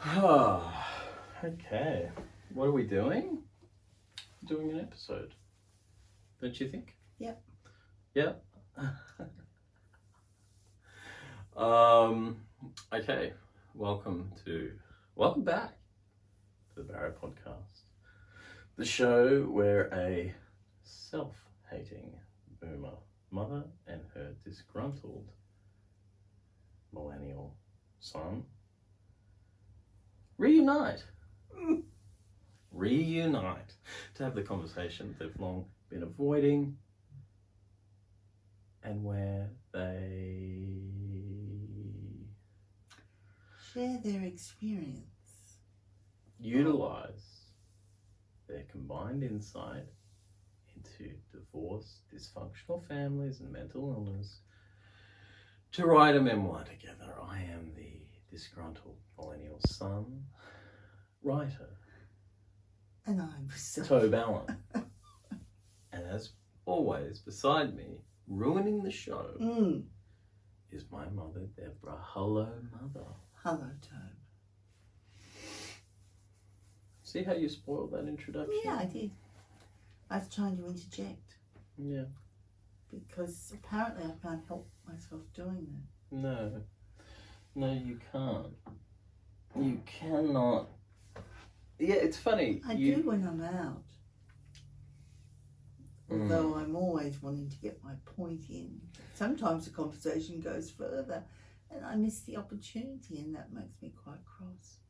Okay. What are we doing? Doing an episode. Don't you think? Yep. Yep. Okay. Welcome back to the BARROW Podcast. The show where a self-hating boomer mother and her disgruntled millennial son reunite to have the conversation they've long been avoiding, and where they share their experience, utilize their combined insight into divorce, dysfunctional families and mental illness to write a memoir together. I am the disgruntled millennial son, writer, and I'm so Tobe Allen. And as always, beside me, ruining the show, is my mother, Deborah. Hello, mother. Hello, Tobe. See how you spoiled that introduction? Yeah, I did. I was trying to interject. Yeah. Because apparently I can't help myself doing that. No, you can't. You cannot. Yeah, it's funny. I do when I'm out. Although I'm always wanting to get my point in. Sometimes the conversation goes further and I miss the opportunity, and that makes me quite cross.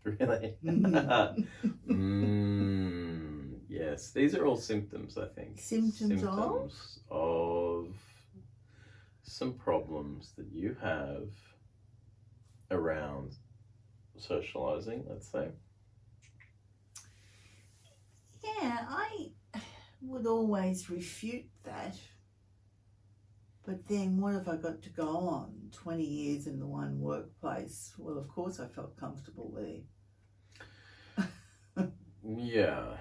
Really? Yes, these are all symptoms, I think. Symptoms of some problems that you have around socializing, let's say. Yeah, I would always refute that. But then what have I got to go on? 20 years in the one workplace. Well, of course I felt comfortable there. Yeah.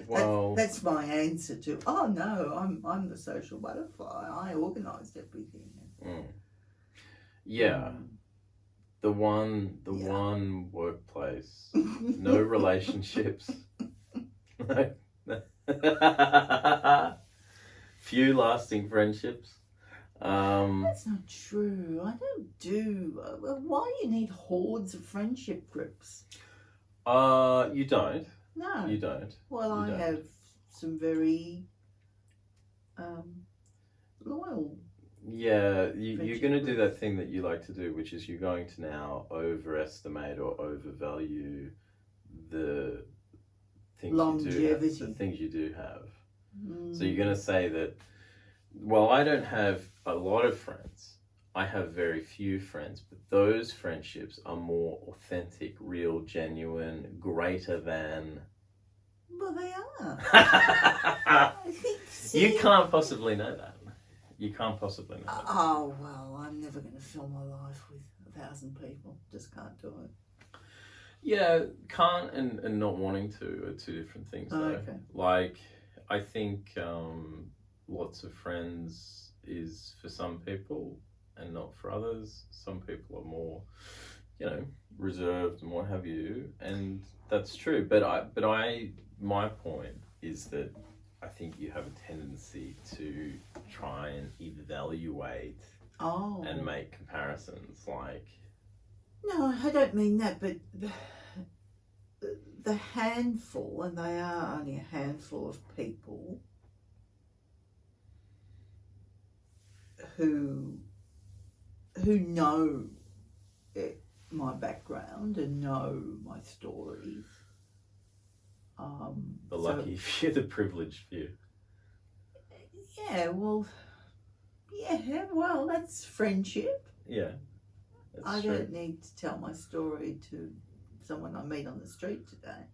Well, that's my answer to, oh no, I'm the social butterfly. I organised everything. Yeah. The one workplace. No relationships. Few lasting friendships. That's not true. I don't do. Why do you need hordes of friendship groups? You don't. No. You don't. Well, I have some very loyal. Yeah, you're going to do that thing that you like to do, which is you're going to now overestimate or overvalue the things the things you do have. So you're going to say that, well, I don't have a lot of friends. I have very few friends, but those friendships are more authentic, real, genuine, greater than... Well, they are. I think, you can't possibly know that. You can't possibly know that. Oh, well, I'm never going to fill my life with 1,000 people. Just can't do it. Yeah, can't and not wanting to are two different things, though. Okay. Like, I think lots of friends is for some people and not for others. Some people are more, reserved and what have you, and that's true. But my point is that I think you have a tendency to try and evaluate and make comparisons. Like, no, I don't mean that, but the handful, and they are only a handful of people who know my background and know my stories. The lucky few, the privileged few. Yeah, well, that's friendship. Yeah, I don't need to tell my story to someone I meet on the street today.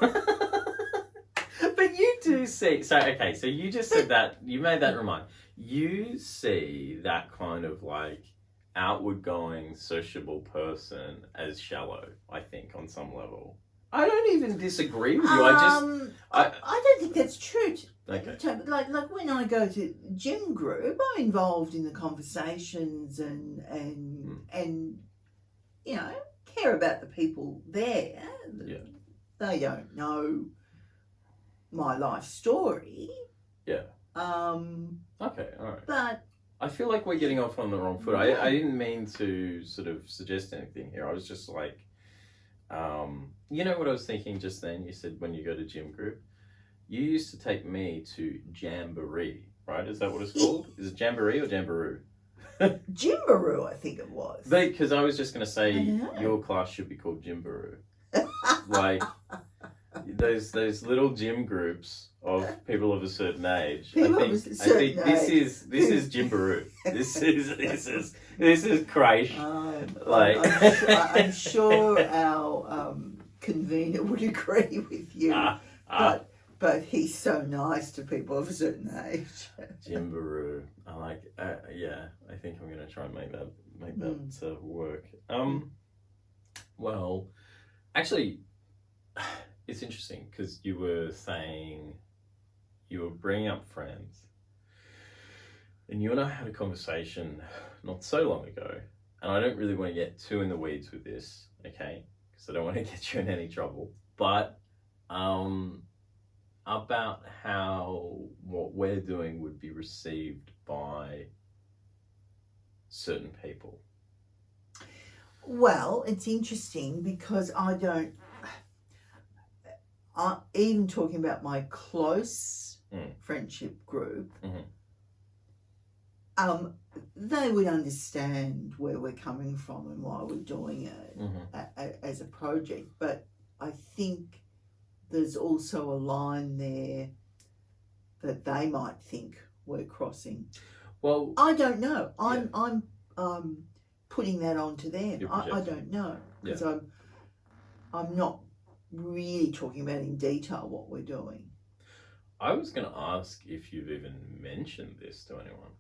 But you do see, so you just said that, you made that remark. You see that kind of like outward going, sociable person as shallow, I think, on some level. I don't even disagree with you. I don't think that's true. Okay. Like when I go to gym group, I'm involved in the conversations and care about the people there. Yeah. They don't know my life story. Yeah. Okay, all right. But I feel like we're getting off on the wrong foot. I didn't mean to sort of suggest anything here. I was just like, you know what I was thinking just then? You said when you go to gym group, you used to take me to Jamboree, right? Is that what it's called? Is it Jamboree or Jamboree? Jimbaroo, I think it was. Because I was just going to say your class should be called Jimbaroo. Like those little gym groups of people of a certain age. I think this is Jimbaroo. This is Christ. I'm sure our convener would agree with you. But he's so nice to people of a certain age. Jimbaroo. I like. I think I'm going to try and make that work. Well, actually, it's interesting because you were saying you were bringing up friends, and you and I had a conversation not so long ago, and I don't really want to get too in the weeds with this, okay? Because I don't want to get you in any trouble, but about how what we're doing would be received by certain people. Well, it's interesting because even talking about my close friendship group, they would understand where we're coming from and why we're doing it as a project. But I think there's also a line there that they might think we're crossing. Well, I don't know. I'm putting that onto them. I don't know because I'm not really talking about in detail what we're doing. I was going to ask if you've even mentioned this to anyone,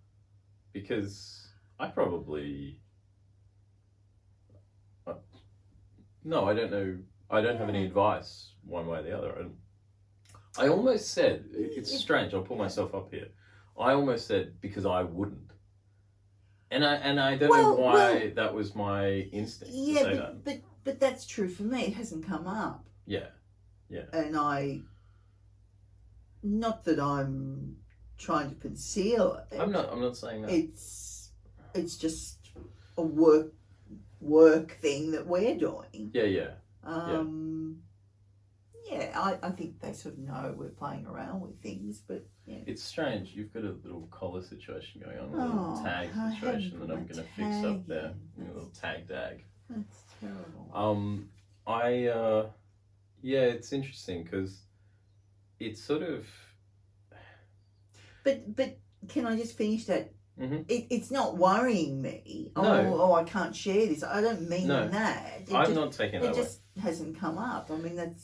because I probably no, I don't know. I don't have any advice one way or the other. I almost said, it's strange, I'll pull myself up here. I almost said because I wouldn't. And I don't know why that was my instinct to say that. But that's true for me. It hasn't come up. Yeah. And not that I'm trying to conceal it. I'm not saying that. It's just a work thing that we're doing. Yeah. I think they sort of know we're playing around with things, but yeah. It's strange. You've got a little collar situation going on, a little tag situation that I'm going to fix up there. A little tag dag. That's terrible. It's interesting because it's sort of. But can I just finish that? Mm-hmm. It's not worrying me. No. Oh, I can't share this. I don't mean that. I'm not taking that. It just hasn't come up. I mean,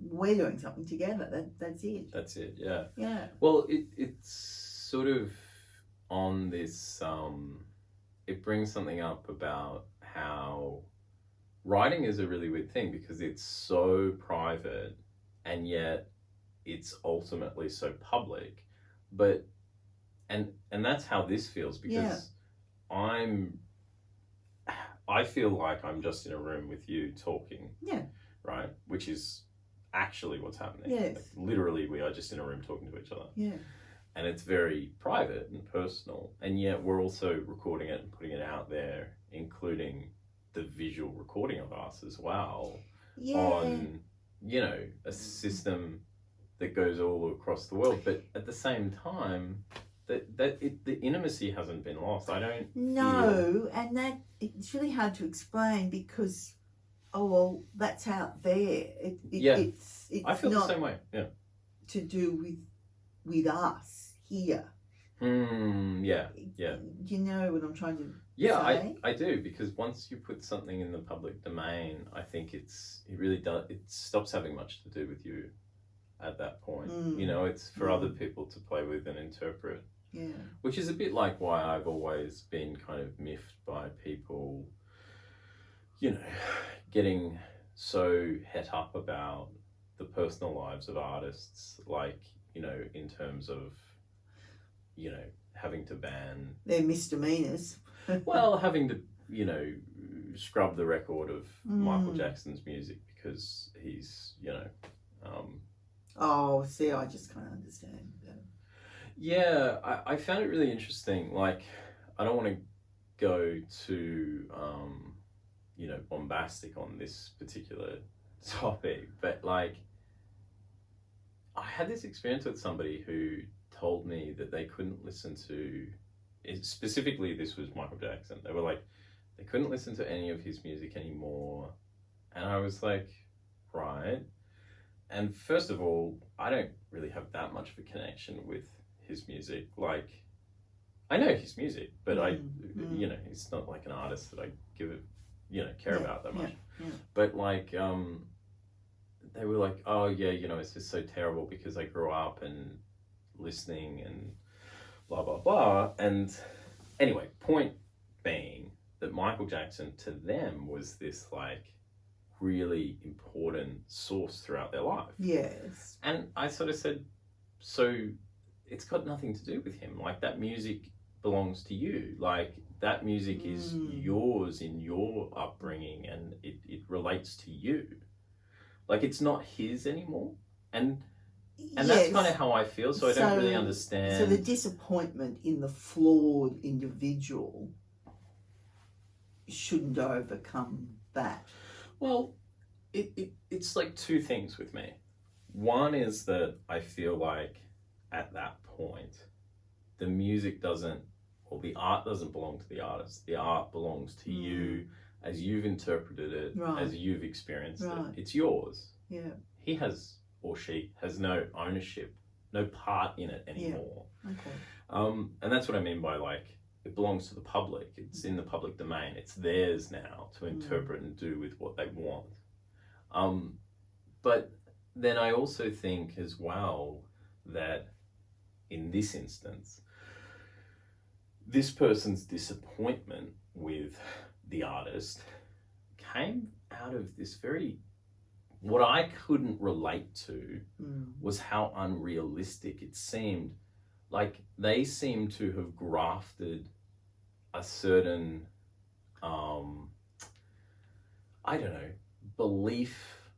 we're doing something together. That's it. That's it. Yeah. Yeah. Well, it's sort of on this. It brings something up about how writing is a really weird thing because it's so private and yet it's ultimately so public, but. And that's how this feels because I feel like I'm just in a room with you talking. Yeah. Right? Which is actually what's happening. Yes. Like, literally, we are just in a room talking to each other. Yeah. And it's very private and personal. And yet we're also recording it and putting it out there, including the visual recording of us as well. Yeah. On, a system that goes all across the world. But at the same time... the intimacy hasn't been lost. I don't. No, and it's really hard to explain because, that's out there. It's I feel not the same way. Yeah. To do with us here. Yeah. Do you know what I'm trying to? Yeah, say? I do, because once you put something in the public domain, I think it really does. It stops having much to do with you. At that point, it's for other people to play with and interpret. Yeah. Which is a bit like why I've always been kind of miffed by people, getting so het up about the personal lives of artists, like, in terms of, having to ban... They're misdemeanors. Well, having to, scrub the record of Michael Jackson's music because he's, oh, see, I just can't understand that. Yeah, I found it really interesting. Like, I don't want to go too, bombastic on this particular topic, but like, I had this experience with somebody who told me that they couldn't listen to, specifically this was Michael Jackson. They were like, they couldn't listen to any of his music anymore. And I was like, right. And first of all, I don't really have that much of a connection with his music. Like, I know his music, but it's not like an artist that I care about that much. Yeah. But like, they were like, oh yeah, it's just so terrible because I grew up and listening and blah, blah, blah. And anyway, point being that Michael Jackson to them was this like really important source throughout their life. Yes. And I sort of said, so it's got nothing to do with him. Like, that music belongs to you. Like, that music is yours in your upbringing, and it relates to you. Like, it's not his anymore. And that's kind of how I feel, so I don't really understand. So the disappointment in the flawed individual shouldn't overcome that. Well, it's like two things with me. One is that I feel like at that point, the music doesn't, or the art doesn't belong to the artist. The art belongs to you as you've interpreted it, as you've experienced it. It's yours. Yeah. He has, or she has no ownership, no part in it anymore. Yeah. Okay. And that's what I mean by like, it belongs to the public. It's in the public domain. It's theirs now to interpret and do with what they want. But then I also think as well that in this instance, this person's disappointment with the artist came out of this very, what I couldn't relate to was how unrealistic it seemed. Like, they seem to have grafted a certain, belief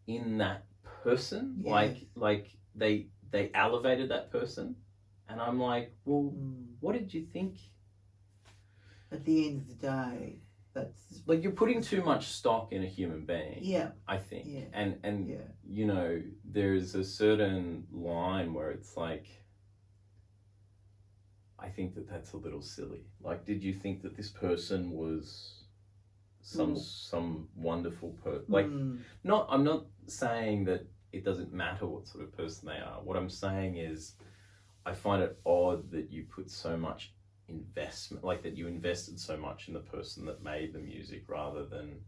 in that person. Yeah. Like they elevated that person. And I'm like, well, what did you think? At the end of the day, that's... Like, you're putting too much stock in a human being. Yeah. I think. Yeah. And there's a certain line where it's like, I think that's a little silly. Like, did you think that this person was some wonderful person? Like, I'm not saying that it doesn't matter what sort of person they are. What I'm saying is, I find it odd that you put so much investment, like that you invested so much in the person that made the music rather than...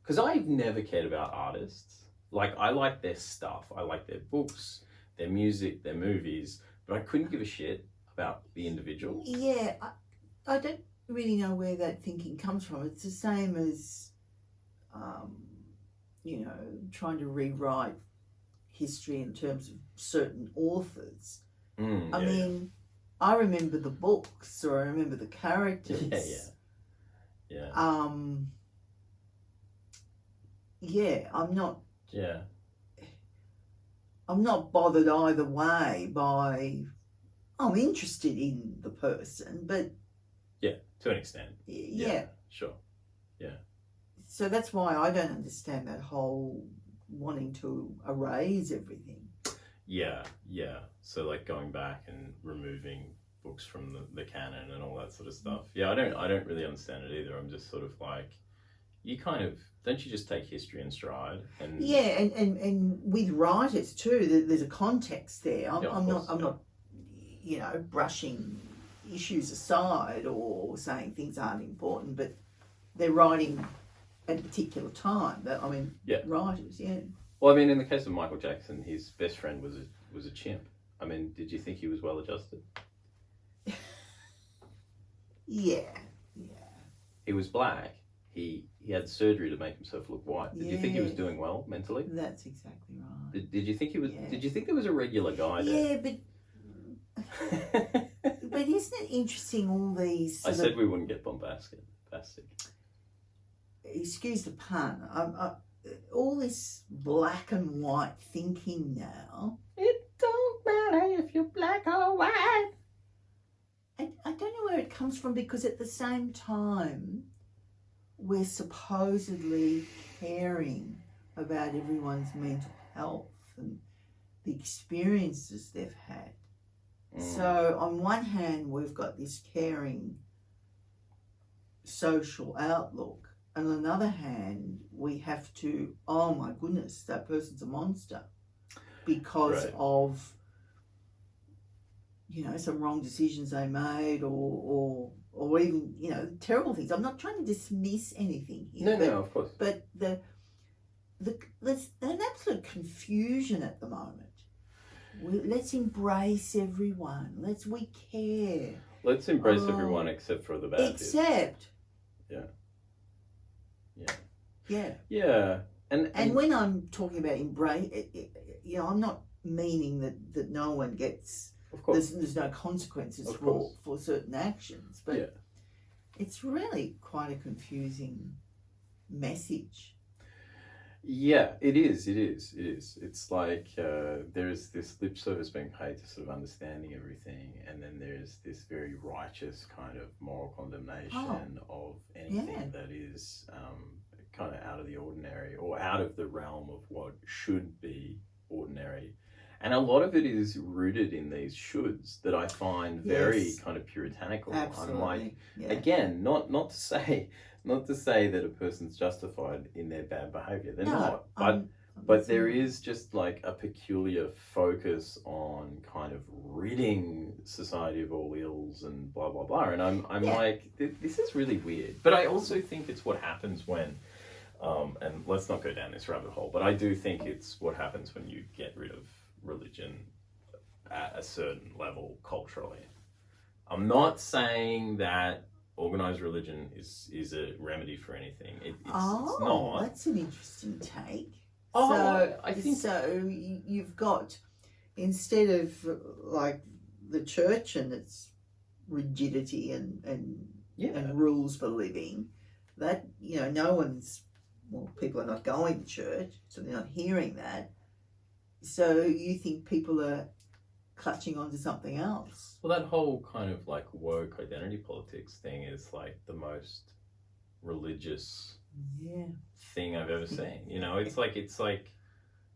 Because I've never cared about artists. Like, I like their stuff. I like their books, their music, their movies, but I couldn't give a shit about the individual. Yeah, I don't really know where that thinking comes from. It's the same as, trying to rewrite history in terms of certain authors. I mean, I remember the books, or I remember the characters. Yeah. I'm not bothered either way by... I'm interested in the person, but... Yeah, to an extent. Yeah. Sure. Yeah. So that's why I don't understand that whole wanting to erase everything. Yeah. So like going back and removing books from the canon and all that sort of stuff. Yeah, I don't really understand it either. I'm just sort of like, you kind of, don't you just take history in stride? And yeah, and with writers too, there's a context there. I'm not brushing issues aside or saying things aren't important, but they're writing at a particular time. Writers, yeah. Well, I mean, in the case of Michael Jackson, his best friend was a chimp. I mean, did you think he was well adjusted? Yeah. He was black. He had surgery to make himself look white. Did you think he was doing well mentally? That's exactly right. Did you think he was? Yeah. Did you think there was a regular guy there? Yeah, but isn't it interesting, all these... I said we wouldn't get bombastic. excuse the pun, all this black and white thinking now. It don't matter if you're black or white. I don't know where it comes from, because at the same time, we're supposedly caring about everyone's mental health and the experiences they've had. So on one hand, we've got this caring social outlook, and on the other hand, we have to, oh my goodness, that person's a monster because of, you know, some wrong decisions they made, or even, you know, terrible things. I'm not trying to dismiss anything here. No, of course. But there's an absolute confusion at the moment. Let's embrace everyone. We care. Let's embrace everyone except for the bad. Except. Yeah. And when I'm talking about embrace, you know, I'm not meaning that no one gets. Of course. There's no consequences for certain actions, but it's really quite a confusing message. Yeah, it is. It's like there's this lip service being paid to sort of understanding everything, and then there's this very righteous kind of moral condemnation of anything that is kind of out of the ordinary or out of the realm of what should be ordinary. And a lot of it is rooted in these shoulds that I find very kind of puritanical. Absolutely. I'm like, again, not to say that a person's justified in their bad behaviour. They're not. But there is just like a peculiar focus on kind of ridding society of all ills and blah, blah, blah. And I'm like, this is really weird. But I also think it's what happens when, and let's not go down this rabbit hole, but I do think it's what happens when you get rid of religion at a certain level culturally. I'm not saying that organised religion is a remedy for anything. It's not. That's an interesting take. I think so. You've got, instead of like the church and its rigidity and rules for living, that, you know, people are not going to church, so they're not hearing that. So you think people are clutching onto something else? Well, that whole kind of like woke identity politics thing is like the most religious thing I've ever seen. You know, it's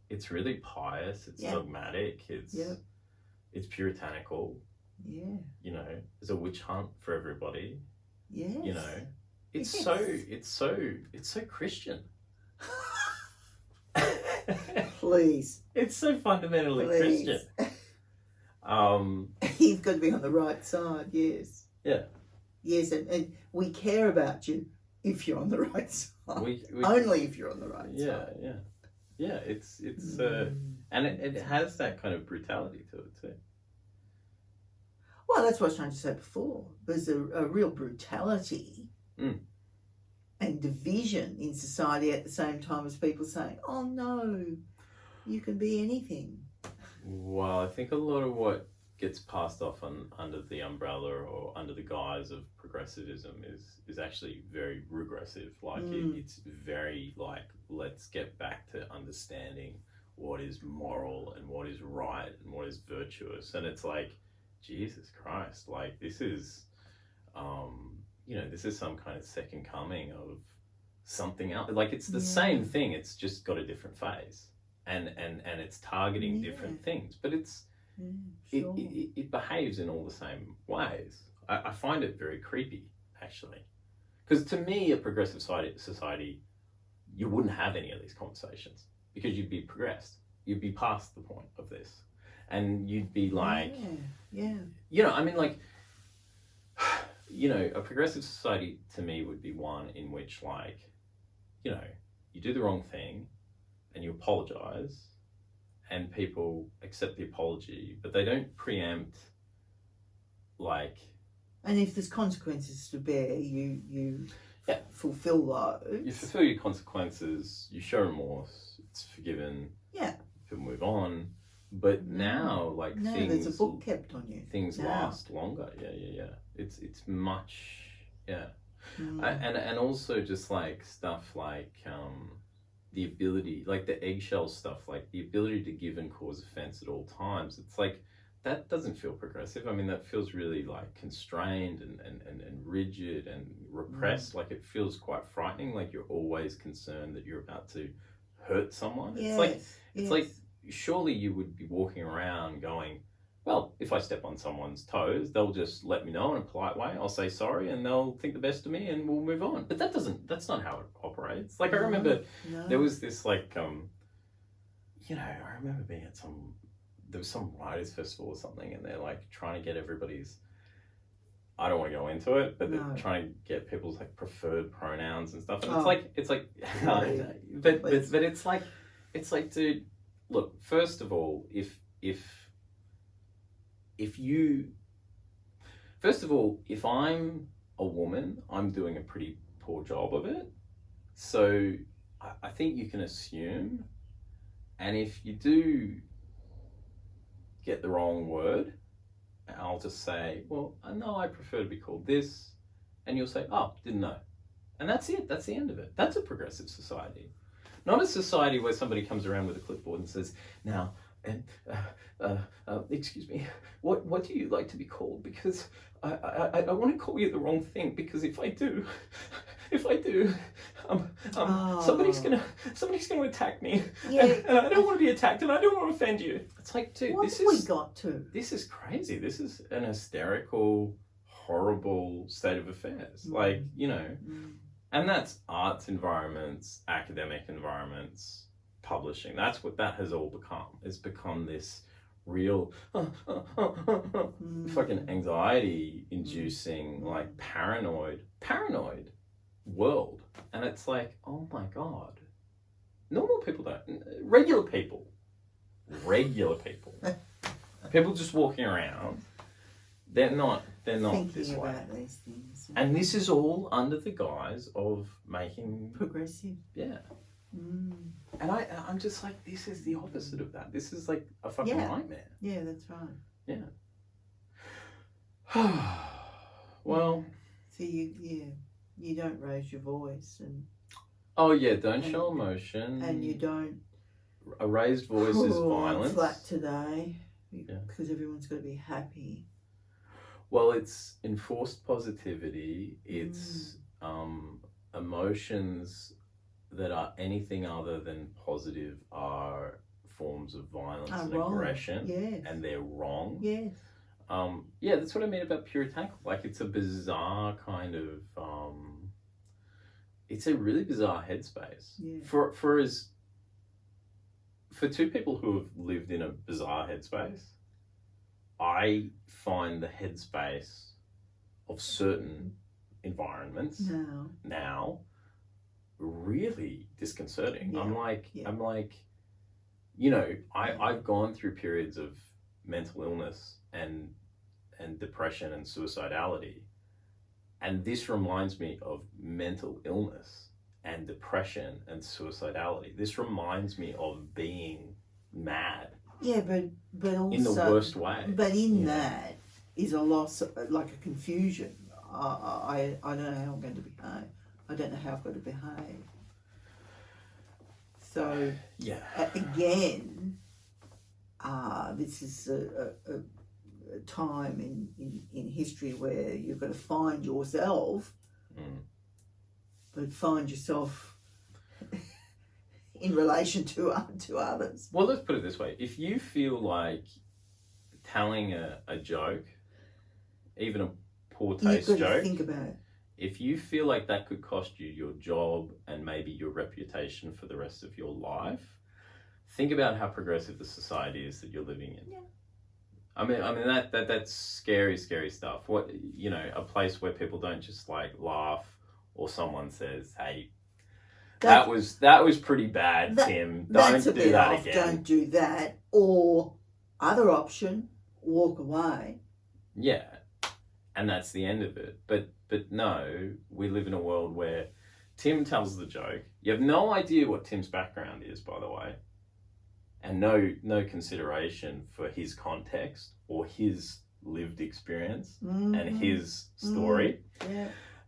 it's really pious, it's dogmatic, it's puritanical. Yeah. You know, there's a witch hunt for everybody. Yes. You know, it's so Christian. Please. It's so fundamentally Christian. You've got to be on the right side, yes. Yeah. Yes, and we care about you if you're on the right side. Only if you're on the right side. Yeah, it's and it has that kind of brutality to it too. Well, that's what I was trying to say before. There's a real brutality and division in society at the same time as people saying, oh no, you can be anything. Well, I think a lot of what gets passed off under the umbrella or under the guise of progressivism is actually very regressive. Like it's very like, let's get back to understanding what is moral and what is right and what is virtuous. And it's like, Jesus Christ, like this is, this is some kind of second coming of something else. Like it's the same thing. It's just got a different phase. And it's targeting different things, but it behaves in all the same ways. I find it very creepy, actually, because to me, a progressive society, you wouldn't have any of these conversations because you'd be progressed. You'd be past the point of this, and you'd be like, a progressive society to me would be one in which, like, you do the wrong thing. And you apologize, and people accept the apology, but they don't preempt, like. And if there's consequences to bear, you fulfill those. You fulfill your consequences. You show remorse. It's forgiven. Yeah. People move on. But now, like things. There's a book kept on you. Things last longer. Yeah. It's much. Yeah. And also just like stuff like the ability, like the eggshell stuff, like the ability to give and cause offense at all times. It's like, that doesn't feel progressive. I mean, that feels really like constrained and rigid and repressed. Like it feels quite frightening. Like you're always concerned that you're about to hurt someone. Yes, it's like surely you would be walking around going, well, if I step on someone's toes, they'll just let me know in a polite way. I'll say sorry and they'll think the best of me and we'll move on. But that's not how it operates. Like I remember there was this like, you know, I remember being at there was some writers festival or something and they're like trying to get everybody's, I don't want to go into it, but they're trying to get people's like preferred pronouns and stuff. And it's like, but it's like, dude, look, first of all, if I'm a woman, I'm doing a pretty poor job of it. So I think you can assume, and if you do get the wrong word, I'll just say, well, no, I prefer to be called this. And you'll say, oh, didn't know. And that's it. That's the end of it. That's a progressive society. Not a society where somebody comes around with a clipboard and says, now, and excuse me, what do you like to be called? Because I want to call you the wrong thing, because if I do, somebody's gonna attack me, and I don't want to be attacked, and I don't want to offend you. It's like, dude, this is crazy. This is an hysterical, horrible state of affairs. Like, you know, and that's arts environments, academic environments, publishing. That's what that has all become. It's become this real fucking anxiety inducing, like paranoid world. And it's like, oh my God, normal people don't, regular people people just walking around, they're not thinking this way about these things. And this is all under the guise of making progressive. And I'm just like, this is the opposite of that. This is like a fucking nightmare. Yeah, that's right. Yeah. Well. So you don't raise your voice and. Oh yeah, don't show emotion. And you don't. A raised voice is violence. Flat today, because everyone's got to be happy. Well, it's enforced positivity. It's emotions that are anything other than positive are forms of violence and aggression, and they're wrong. Yes. That's what I mean about puritanical. Like, it's a bizarre kind of, it's a really bizarre headspace. Yeah. For two people who have lived in a bizarre headspace, I find the headspace of certain environments now really disconcerting. I'm like, you know, I've gone through periods of mental illness and depression and suicidality, and this reminds me of mental illness and depression and suicidality. This reminds me of being mad. Yeah, but also in the worst way. But in that is a loss, like a confusion. I don't know how I'm going to behave. I don't know how I've got to behave. So again, this is a time in history where you've got to find yourself, but find yourself in relation to others. Well, let's put it this way. If you feel like telling a joke, even a poor taste joke, you've got to think about it. If you feel like that could cost you your job and maybe your reputation for the rest of your life, think about how progressive the society is that you're living in. Yeah. I mean that's scary stuff. What, you know, a place where people don't just like laugh, or someone says, "Hey, that was pretty bad, Tim. Don't do that again. Don't do that." Or other option, walk away. Yeah, and that's the end of it. But no, we live in a world where Tim tells the joke. You have no idea what Tim's background is, by the way, and no consideration for his context or his lived experience and his story.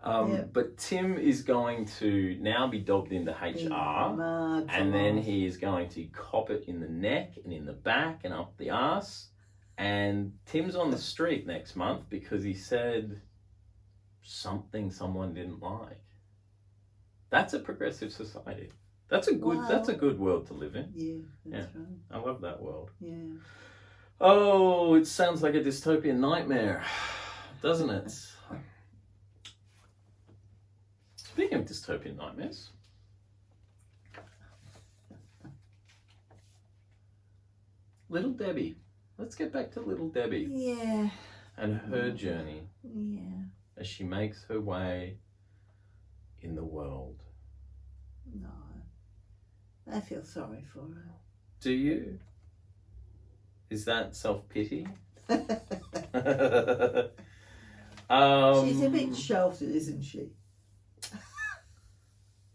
But Tim is going to now be dobbed into HR, and then he is going to cop it in the neck and in the back and up the arse. And Tim's on the street next month because he said something someone didn't like. That's a progressive society. That's a good world to live in. Yeah, that's right. I love that world. Yeah. Oh, it sounds like a dystopian nightmare, doesn't it? Speaking of dystopian nightmares, Little Debbie. Let's get back to Little Debbie. Yeah. And her journey. Yeah. As she makes her way in the world. No. I feel sorry for her. Do you? Is that self-pity? She's a bit sheltered, isn't she?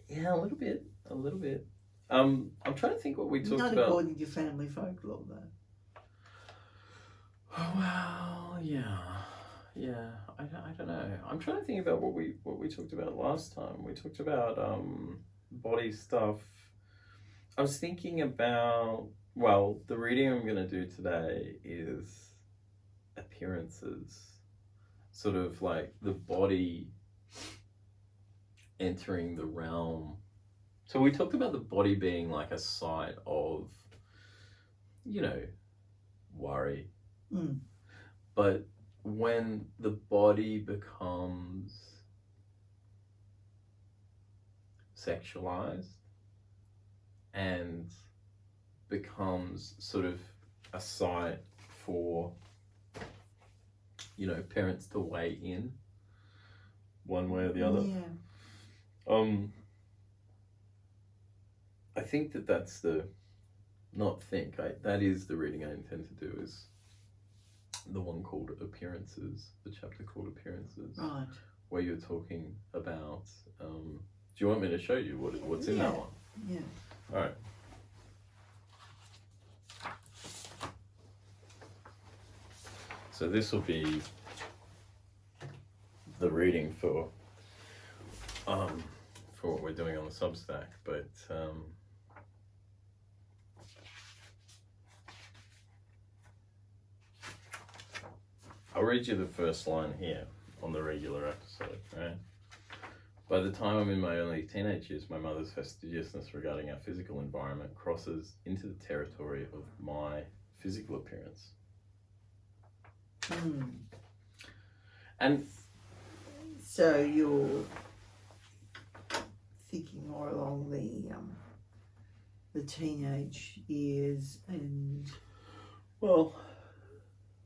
Yeah, a little bit. I'm trying to think what we talked about. Not according to family folklore, though. Oh, well, yeah. I don't know. I'm trying to think about what we talked about last time. We talked about body stuff. I was thinking about, well, the reading I'm going to do today is appearances, sort of like the body entering the realm. So we talked about the body being like a site of, worry. But when the body becomes sexualized and becomes sort of a site for, parents to weigh in one way or the other. Yeah. I think that's that is the reading I intend to do, is the one called Appearances, the chapter called Appearances. Right. Where you're talking about, do you want me to show you what's in that one? Yeah. All right. So this will be the reading for what we're doing on the Substack, but I'll read you the first line here on the regular episode, right? By the time I'm in my early teenage years, my mother's fastidiousness regarding our physical environment crosses into the territory of my physical appearance. And so you're thinking more along the teenage years and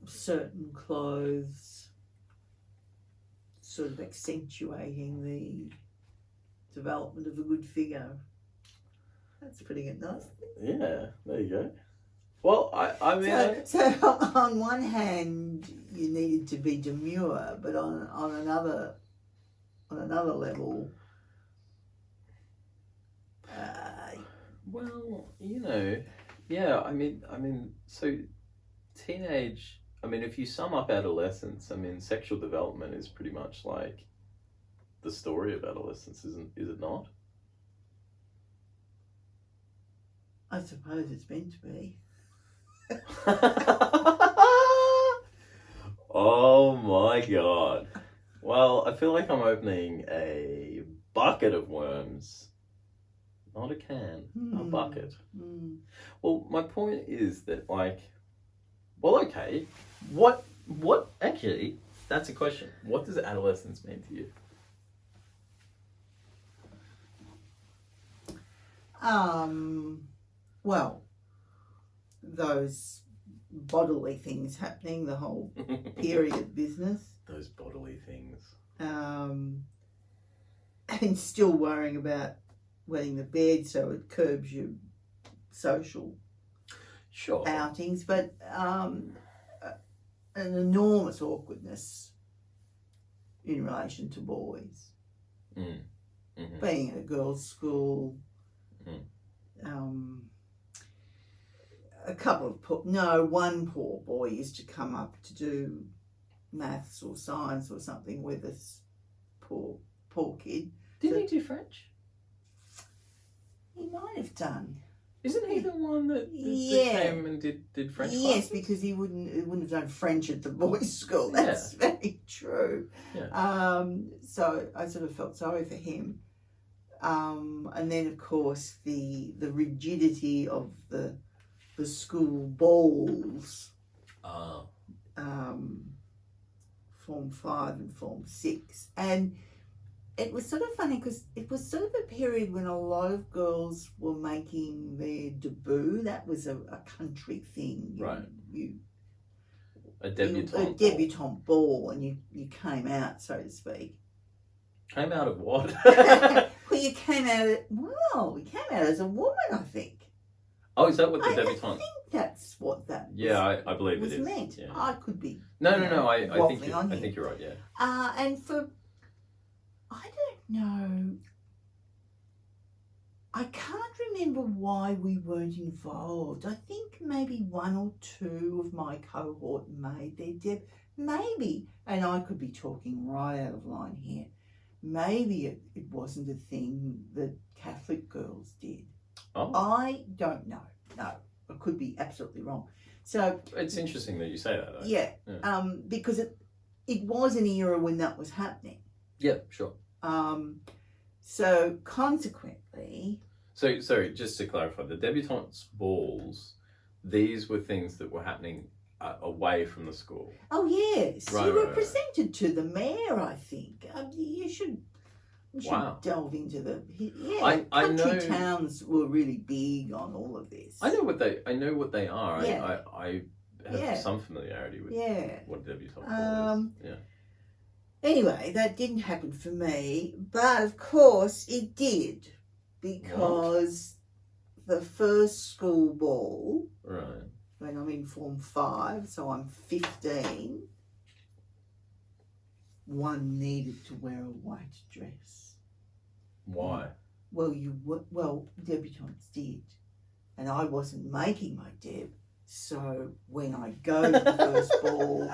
certain clothes sort of accentuating the development of a good figure. That's putting it nicely. Yeah, there you go. Well, I mean... So on one hand, you needed to be demure, but on another level... I mean, so teenage... I mean, if you sum up adolescence, I mean, sexual development is pretty much like the story of adolescence, is it not? I suppose it's meant to be. Oh my God. Well, I feel like I'm opening a bucket of worms. Not a can, a bucket. Well, my point is that, okay, what actually, that's a question. What does adolescence mean to you? Well, those bodily things happening, the whole period business. Those bodily things. And still worrying about wetting the bed, so it curbs your social outings, but an enormous awkwardness in relation to boys. Being at a girls' school, one poor boy used to come up to do maths or science or something with us, poor poor kid. Didn't he do French? He might have done. Isn't he the one that came and did French classes? Yes, because he wouldn't have done French at the boys' school. That's very true. Yeah. So I sort of felt sorry for him. And then, of course, the rigidity of the school balls. Form 5 and Form 6. And it was sort of funny because it was sort of a period when a lot of girls were making their debut. That was a country thing. Right. A debutante ball, and you came out, so to speak. Came out of what? Well, you came out as a woman, I think. Oh, is that what the debutante? I think that's what that I believe was it is. meant. Yeah. I could be. No. I think you're right. Yeah. And I don't know. I can't remember why we weren't involved. I think maybe one or two of my cohort made their debut. Maybe, and I could be talking right out of line here. Maybe it wasn't a thing that Catholic girls did. Oh. I don't know. No, I could be absolutely wrong. So it's interesting that you say that. Though. Yeah. Because it was an era when that was happening. Yeah, sure. So consequently. So sorry, just to clarify, the debutantes' balls, these were things that were happening away from the school. Oh yes, right, you were right. presented to the mayor. I think you should delve into the. Yeah, country towns were really big on all of this. I know what they are. Yeah. I have some familiarity with what a debutante ball is. Yeah. Anyway, that didn't happen for me, but of course it did, because the first school ball. Right. When I'm in Form 5, so I'm 15, one needed to wear a white dress. Why? Well, debutantes did, and I wasn't making my deb, so when I go to the first ball,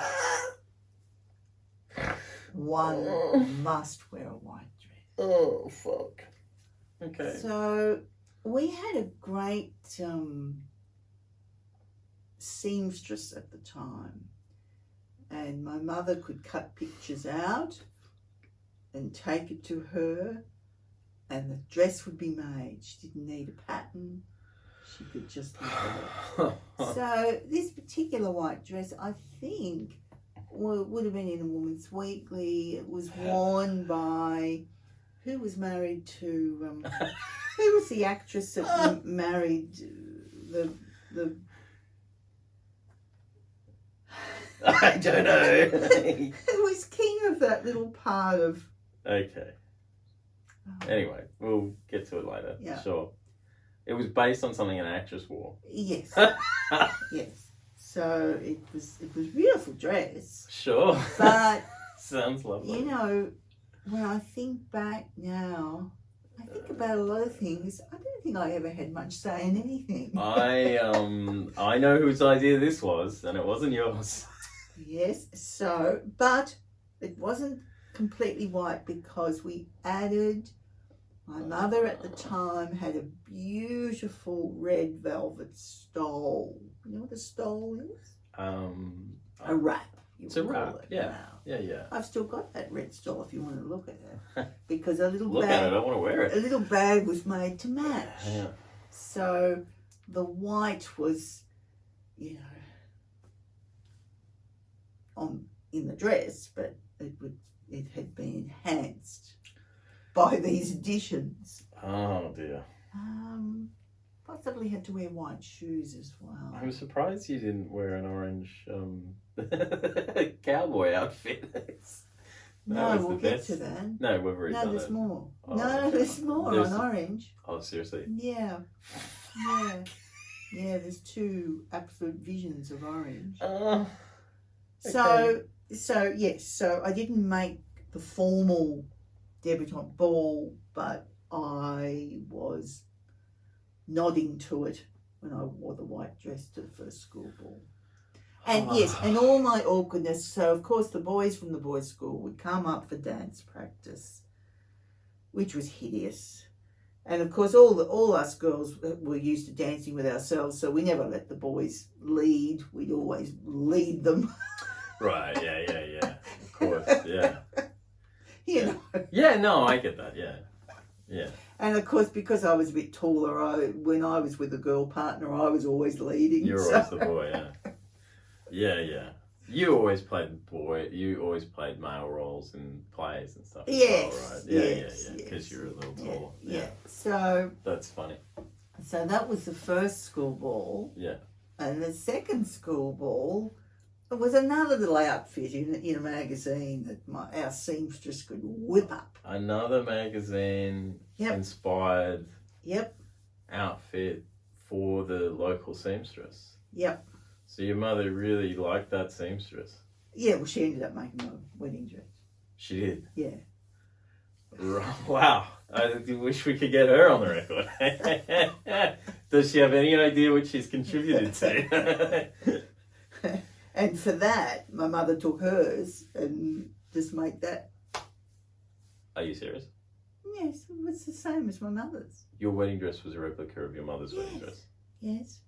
one must wear a white dress. Oh, fuck. Okay. So we had a great seamstress at the time, and my mother could cut pictures out and take it to her, and the dress would be made. She didn't need a pattern, she could just look at it. So this particular white dress, I think, would have been in a Woman's Weekly. It was worn by who was married to who was the actress that married the I don't know. Who was king of that little part of. Okay. Anyway, we'll get to it later. Yeah. Sure. It was based on something an actress wore. Yes. Yes. So it was a beautiful dress. Sure. But sounds lovely. You know, when I think back now, I think about a lot of things. I don't think I ever had much say in anything. I know whose idea this was, and it wasn't yours. Yes. So, but it wasn't completely white because we added. My mother at the time had a beautiful red velvet stole. You know what a stole is? A wrap. It's a wrap. Yeah. Yeah. I've still got that red stole if you want to look at it, because a little look bag. at it. I want to wear it. A little bag was made to match. Yeah. So the white was, you know, in the dress, but it had been enhanced by these additions. Oh dear. Possibly had to wear white shoes as well. I'm surprised you didn't wear an orange cowboy outfit. No, we'll get to that. No, we've already done there's it. More. Oh, no, okay. There's more on orange. Oh, seriously? Yeah. Yeah, there's two absolute visions of orange. Okay. So yes, so I didn't make the formal debutante ball, but I was nodding to it when I wore the white dress to the first school ball. And yes, and all my awkwardness. So of course the boys from the boys' school would come up for dance practice, which was hideous. And of course, all us girls were used to dancing with ourselves, so we never let the boys lead. We'd always lead them. Right, yeah. Of course, yeah. You know. Yeah, no, I get that, yeah. And of course, because I was a bit taller, when I was with a girl partner, I was always leading. You're always the boy, yeah. Yeah. You always played male roles in plays and stuff. Yes. Well, right? Yes. Because you're a little taller. Yeah. So. That's funny. So that was the first school ball. Yeah. And the second school ball, it was another little outfit in a magazine that our seamstress could whip up. Another magazine inspired outfit for the local seamstress. Yep. So your mother really liked that seamstress? Yeah, well, she ended up making my wedding dress. She did? Yeah. Wow. I wish we could get her on the record. Does she have any idea what she's contributed to? And for that, my mother took hers and just made that. Are you serious? Yes, it was the same as my mother's. Your wedding dress was a replica of your mother's wedding dress? Yes.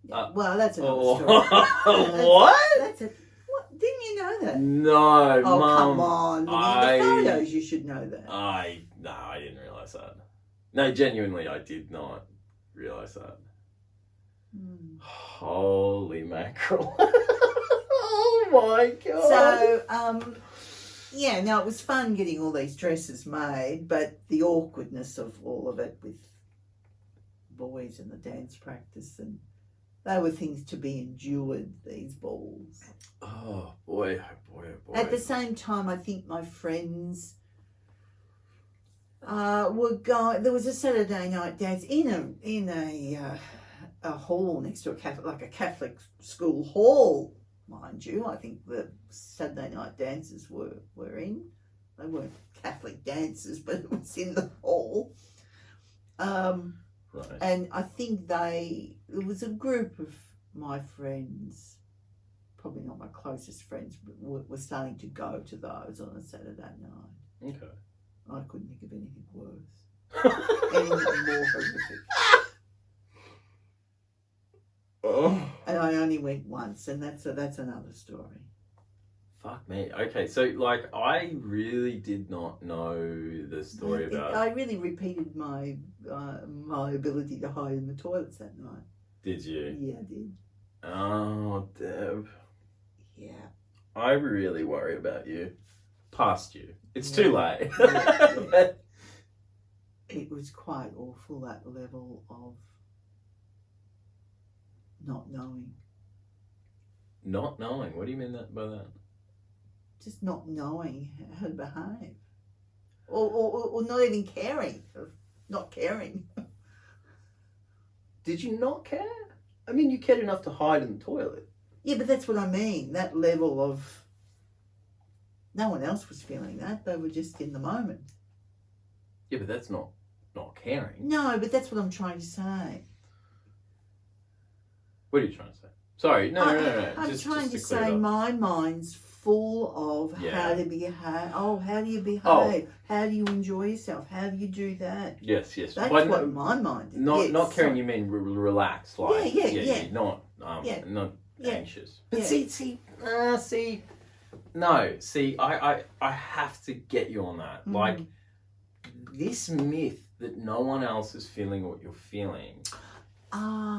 Well, that's another story. What? That's it. What? Didn't you know that? No, oh, Mum. Come on. The photos, you should know that. I didn't realise that. No, genuinely, I did not realise that. Holy mackerel. Oh my God. So, it was fun getting all these dresses made, but the awkwardness of all of it with boys and the dance practice, and they were things to be endured, these balls. Oh boy. At the same time, I think my friends were going. There was a Saturday night dance in a hall next to a Catholic school hall, mind you. I think the Saturday night dances were in. They weren't Catholic dances, but it was in the hall. Right. And I think there was a group of my friends, probably not my closest friends, but were starting to go to those on a Saturday night. Okay. I couldn't think of anything worse. Anything more horrific. Oh. And I only went once, and that's another story. Fuck me. Okay, so I really did not know the story about. I really repeated my ability to hide in the toilets that night. Did you? Yeah, I did. Oh, Deb. Yeah. I really worry about you. Past you. It's too late. It was quite awful, that level of not knowing. Not knowing? What do you mean by that? Just not knowing how to behave. Or not even caring. Not caring. Did you not care? I mean, you cared enough to hide in the toilet. Yeah, but that's what I mean. That level of... No one else was feeling that. They were just in the moment. Yeah, but that's not caring. No, but that's what I'm trying to say. What are you trying to say? Sorry, no. I'm trying to say my mind's full of how to behave. Oh, how do you behave? Oh. How do you enjoy yourself? How do you do that? Yes. That's what my mind is. Not caring, you mean relaxed, like yeah. Not anxious. But Yeah. I have to get you on that. Like this myth that no one else is feeling what you're feeling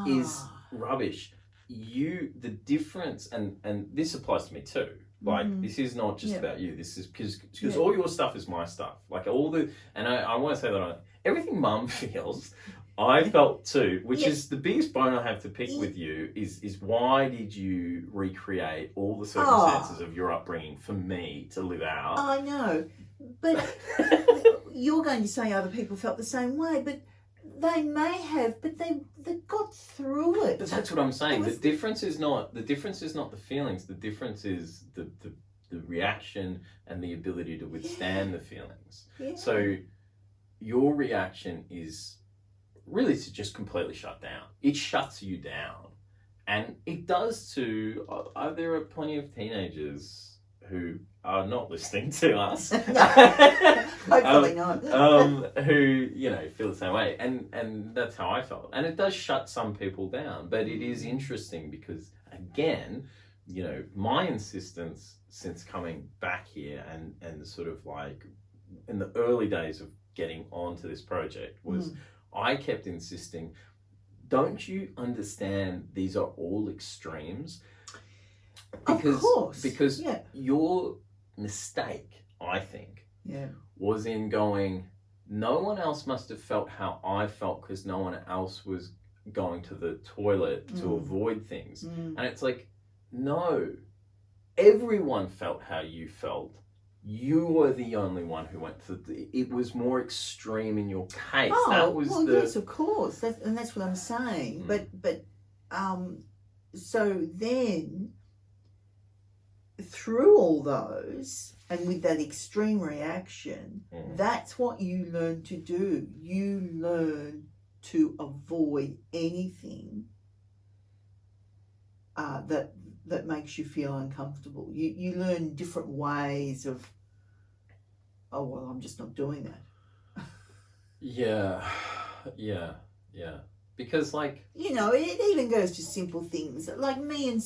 is rubbish. The difference, and this applies to me too. Like this is not just about you. This is because all your stuff is my stuff. Like and I want to say that everything Mum feels, I felt too. Which is the biggest bone I have to pick with you is why did you recreate all the circumstances of your upbringing for me to live out? I know, but you're going to say other people felt the same way, but. They may have, but they got through it. But that's what I'm saying. The difference is not the feelings. The difference is the reaction and the ability to withstand the feelings. Yeah. So your reaction is really to just completely shut down. It shuts you down, and it does to. There are plenty of teenagers who are not listening to us. Hopefully not. Who, feel the same way. And that's how I felt. And it does shut some people down. But it is interesting because, again, my insistence since coming back here and sort of like in the early days of getting onto this project was I kept insisting, don't you understand these are all extremes? Because your mistake, I think, was in going, no one else must have felt how I felt because no one else was going to the toilet to avoid things. And it's like, no, everyone felt how you felt. You were the only one who went to it was more extreme in your case. Yes, of course. That's what I'm saying. But so then through all those and with that extreme reaction, that's what you learn to do. You learn to avoid anything that makes you feel uncomfortable. You learn different ways of, oh, well, I'm just not doing that. Yeah. Because, like... it even goes to simple things. Like me in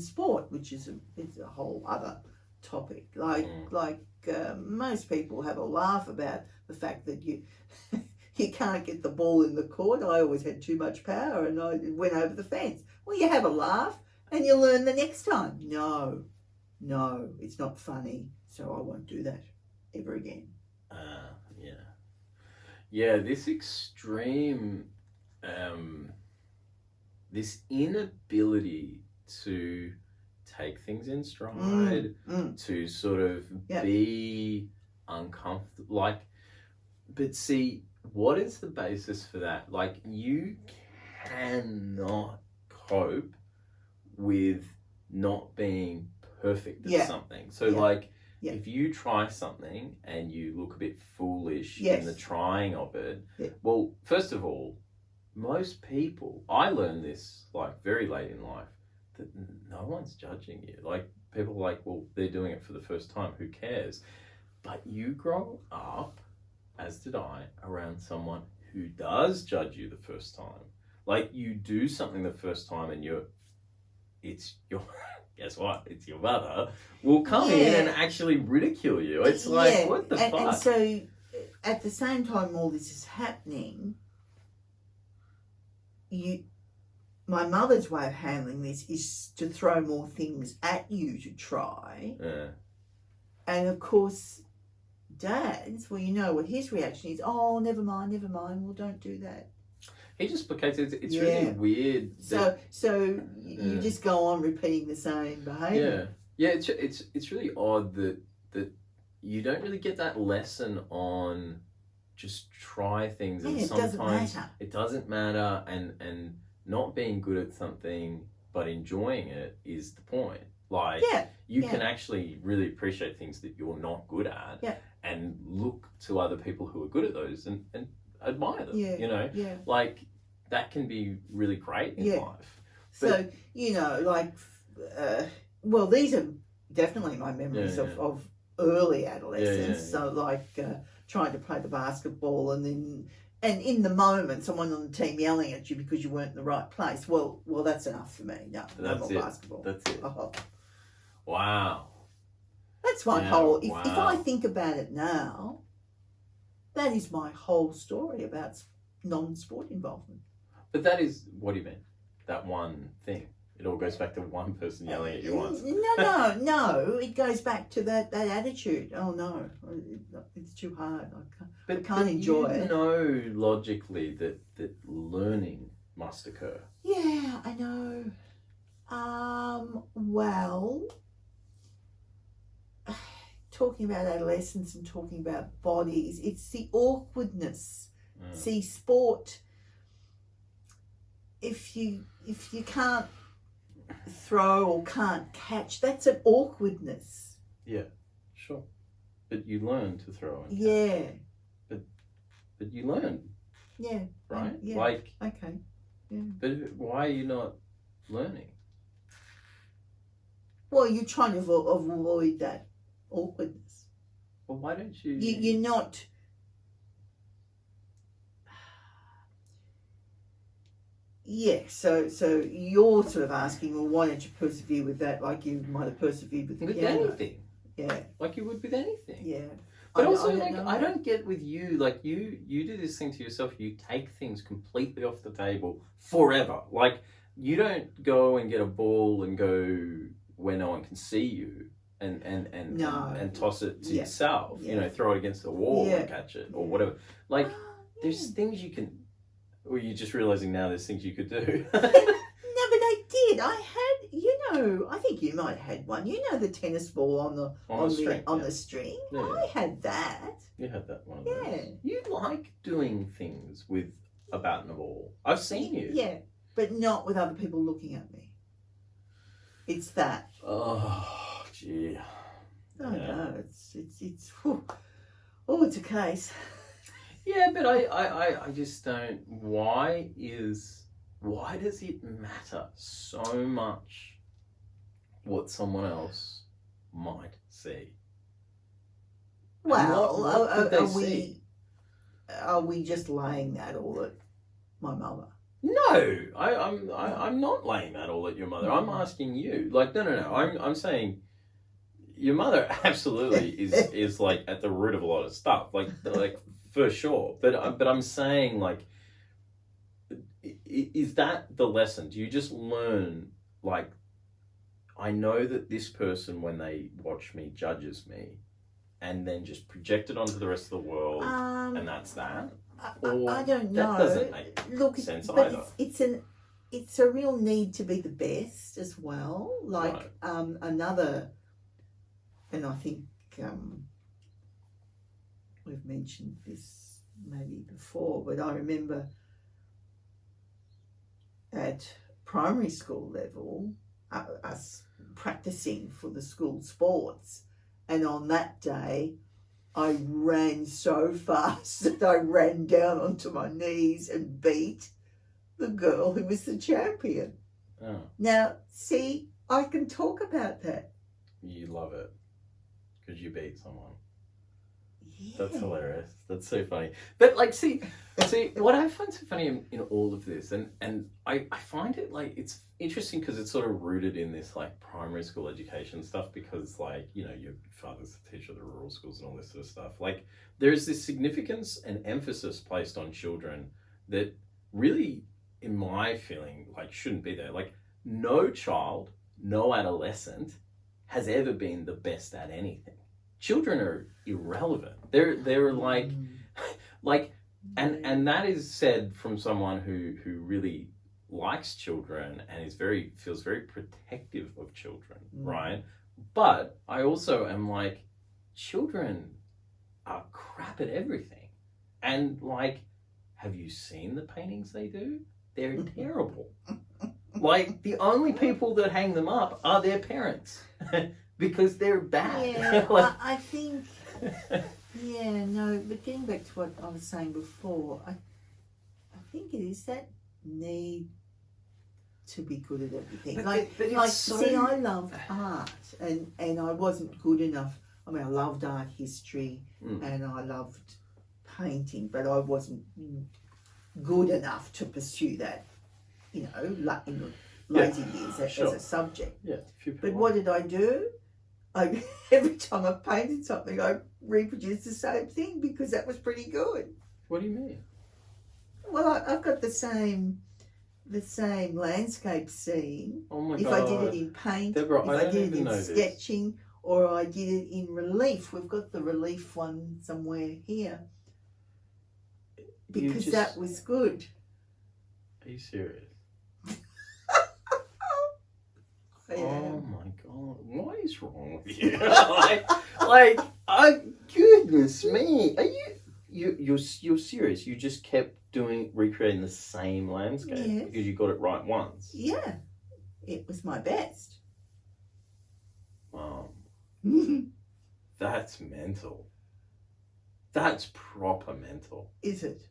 sport, which is a whole other topic. Most people have a laugh about the fact that you can't get the ball in the court. I always had too much power and I went over the fence. Well, you have a laugh and you learn the next time. No, it's not funny, so I won't do that ever again. Yeah, this extreme, this inability to take things in stride, to sort of be uncomfortable. But see, what is the basis for that? Like, you cannot cope with not being perfect at something. So if you try something and you look a bit foolish in the trying of it, well, first of all, most people, I learned this very late in life, that no one's judging you. Like, people are like, well, they're doing it for the first time, who cares? But you grow up, as did I, around someone who does judge you the first time. Like, you do something the first time and guess what? It's your mother will come in and actually ridicule you. It's like, what the fuck? And so, at the same time all this is happening, my mother's way of handling this is to throw more things at you to try. Yeah. And of course, Dad's, well, what his reaction is, oh, never mind, well, don't do that. He just placates it. It's really weird. So you just go on repeating the same behaviour. Yeah. It's really odd that you don't really get that lesson on just try things. And sometimes it doesn't matter. And not being good at something but enjoying it is the point. You can actually really appreciate things that you're not good at and look to other people who are good at those and admire them, that can be really great in life. But, so, well, these are definitely my memories of early adolescence. So trying to play the basketball and in the moment someone on the team yelling at you because you weren't in the right place. Well, that's enough for me. No more basketball. That's it. Oh. Wow. That's my whole... If I think about it now, that is my whole story about non-sport involvement. But that is... What do you mean? That one thing? It all goes back to one person yelling at you once. No. It goes back to that attitude. Oh, no. It's too hard. I can't enjoy it. You know logically that learning must occur. Yeah, I know. Well... talking about adolescence and talking about bodies, it's the awkwardness. See, sport, if you can't throw or can't catch, that's an awkwardness. Yeah, sure. But you learn to throw and catch. But you learn. Yeah. Right? Yeah. Okay. Yeah. But why are you not learning? Well, you're trying to avoid that awkwardness. Well, why don't you... You're not... Yeah, so you're sort of asking, well, why don't you persevere with that like you might have persevered with the piano? Anything. Yeah. Like you would with anything. Yeah. But I don't get with you, like you do this thing to yourself, you take things completely off the table forever. Like you don't go and get a ball and go where no one can see you and toss it to yourself, you know, throw it against the wall and catch it or whatever. Like there's things you can, or you're just realizing now there's things you could do. No, but I did. I had, you know, I think you might have had one. You know, the tennis ball on the string. Yeah. I had that. You had that one of those. You like doing things with a bat and a ball. I've seen you. Yeah, but not with other people looking at me. It's that. Oh, gee. I know. It's whew. Oh, it's a case. Yeah, but I just don't. Why does it matter so much what someone else might see? Well, are we just laying that all at my mother? No, I'm not laying that all at your mother. I'm asking you. Like, no. I'm saying your mother absolutely is like at the root of a lot of stuff. Like for sure. But I'm saying, like, is that the lesson? Do you just learn, like, I know that this person, when they watch me, judges me, and then just project it onto the rest of the world, and that's that? I don't know. That doesn't make sense either. It's a real need to be the best as well. Like, right. Another, and I think we've mentioned this maybe before, but I remember at primary school level, us practicing for the school sports, and on that day I ran so fast that I ran down onto my knees and beat the girl who was the champion. Oh. Now, see, I can talk about that. You love it because you beat someone. Yeah. That's hilarious. That's so funny. But like, see, what I find so funny in all of this, and I find it like, it's interesting because it's sort of rooted in this like primary school education stuff, because like, you know, your father's the teacher of the rural schools and all this sort of stuff. Like there's this significance and emphasis placed on children that really, in my feeling, like shouldn't be there. Like no child, no adolescent has ever been the best at anything. Children are irrelevant. They're like and that is said from someone who really likes children and feels very protective of children, right? But I also am like, children are crap at everything. And like, have you seen the paintings they do? They're terrible. Like the only people that hang them up are their parents. Because they're bad. Yeah, like, I think, but getting back to what I was saying before, I think it is that need to be good at everything. I loved art, and I wasn't good enough. I mean, I loved art history, and I loved painting, but I wasn't good enough to pursue that, you know, in the later years as a subject. Yeah. But what did I do? Every time I painted something, I reproduced the same thing because that was pretty good. What do you mean? Well, I've got the same landscape scene. Oh my God! If I did it in paint, Deborah, if I did it in sketching, or I did it in relief. We've got the relief one somewhere here because that was good. Are you serious? Yeah. Oh my God! What is wrong with you? Goodness me! Are you're serious? You just kept recreating the same landscape because you got it right once. Yeah, it was my best. Wow, that's mental. That's proper mental. Is it?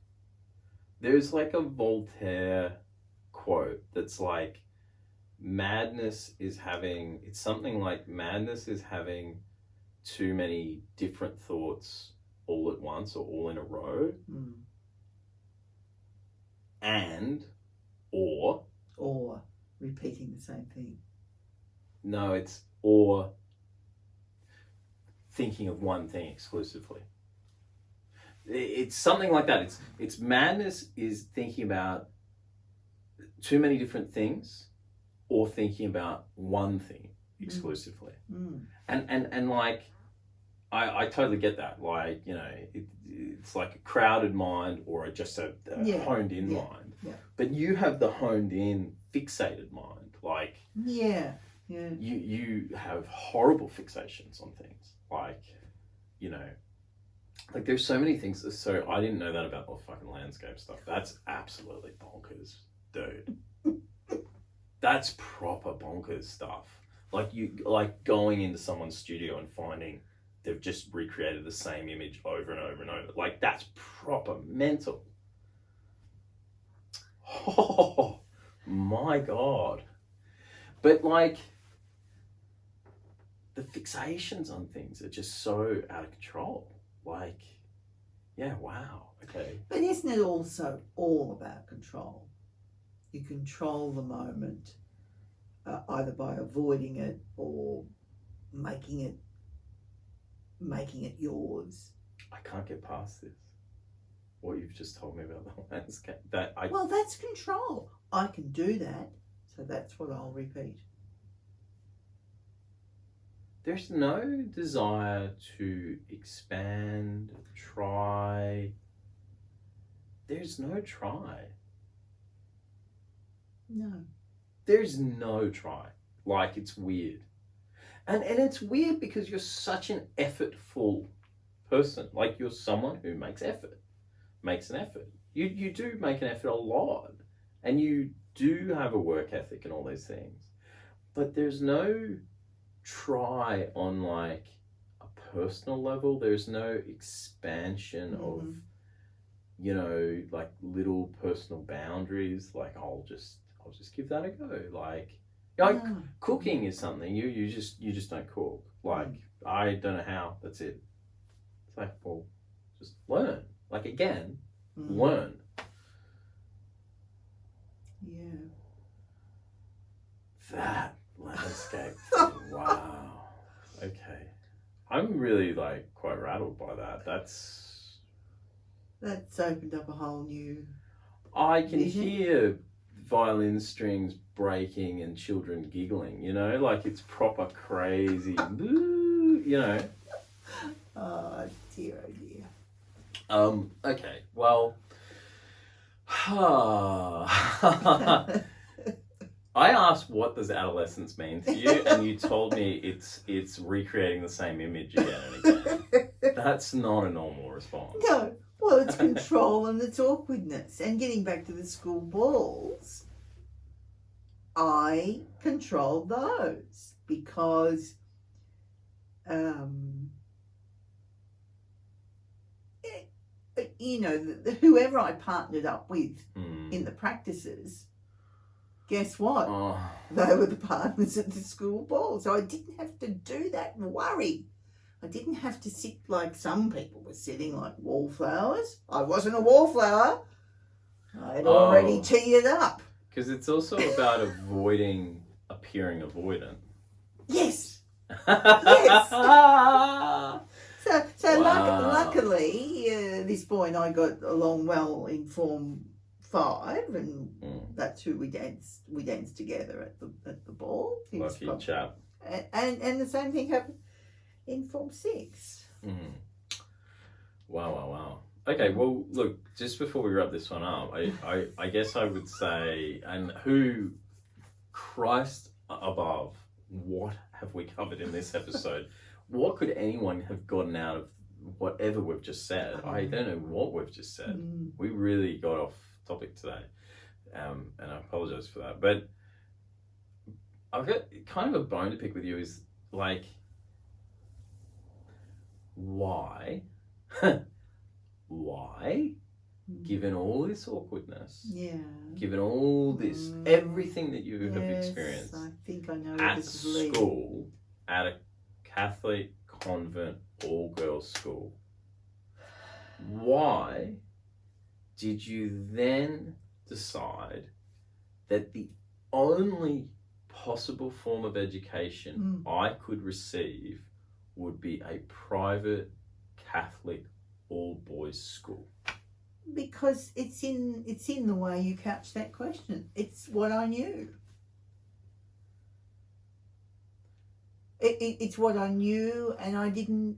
There's like a Voltaire quote that's like, madness is having too many different thoughts all at once or all in a row. And or repeating the same thing. No, it's or thinking of one thing exclusively. It's something like that. It's madness is thinking about too many different things or thinking about one thing exclusively. And like I totally get that. Like, you know, it's like a crowded mind or just a honed in mind. Yeah. But you have the honed in fixated mind. Like you have horrible fixations on things. Like, you know, like there's so many things. So I didn't know that about the fucking landscape stuff. That's absolutely bonkers, dude. That's proper bonkers stuff. Like going into someone's studio and finding they've just recreated the same image over and over and over. Like, that's proper mental. Oh my God. But like, the fixations on things are just so out of control. Like, yeah, wow, okay. But isn't it also all about control? You control the moment either by avoiding it or making it yours. I can't get past this. What you've just told me about the landscape. Well, that's control. I can do that, so that's what I'll repeat. There's no desire to expand, try. There's no try. No. There's no try. Like, it's weird. And it's weird because you're such an effortful person. Like, you're someone who makes an effort. You do make an effort a lot. And you do have a work ethic and all those things. But there's no try on like a personal level. There's no expansion of, you know, like little personal boundaries. Like, I'll just give that a go. Like cooking is something you just don't cook. Like, I don't know how. That's it. It's like, well, just learn. Like, again, learn. Yeah. That landscape. Wow. Okay. I'm really like quite rattled by that. That's opened up a whole new I can vision. hear violin strings breaking and children giggling, you know, like it's proper crazy. You know. Oh dear, oh dear. Okay, well, I asked, what does adolescence mean to you? And you told me it's recreating the same image again and again. That's not a normal response. No. Well, it's control and it's awkwardness. And getting back to the school balls, I controlled those because you know, whoever I partnered up with in the practices, guess what? Oh. They were the partners at the school ball. So I didn't have to do that and worry. I didn't have to sit like some people were sitting, like wallflowers. I wasn't a wallflower. I had already teed it up. Because it's also about avoiding appearing avoidant. Yes. Yes. So wow. Luckily, this boy and I got along well in Form 5, and that's who we danced together at the ball. Lucky chap. And the same thing happened in Form 6. Wow. Okay, well, look, just before we wrap this one up, I guess I would say, and who, Christ above, what have we covered in this episode? What could anyone have gotten out of whatever we've just said? I don't know what we've just said. We really got off topic today, and I apologize for that. But I've got kind of a bone to pick with you is, like, why given all this awkwardness, yeah, given all this, everything that you have experienced, I think I know at this is school, at a Catholic convent all-girls school, why did you then decide that the only possible form of education I could receive would be a private Catholic all-boys school? Because it's in the way you couch that question. It's what I knew. It's what I knew, and I didn't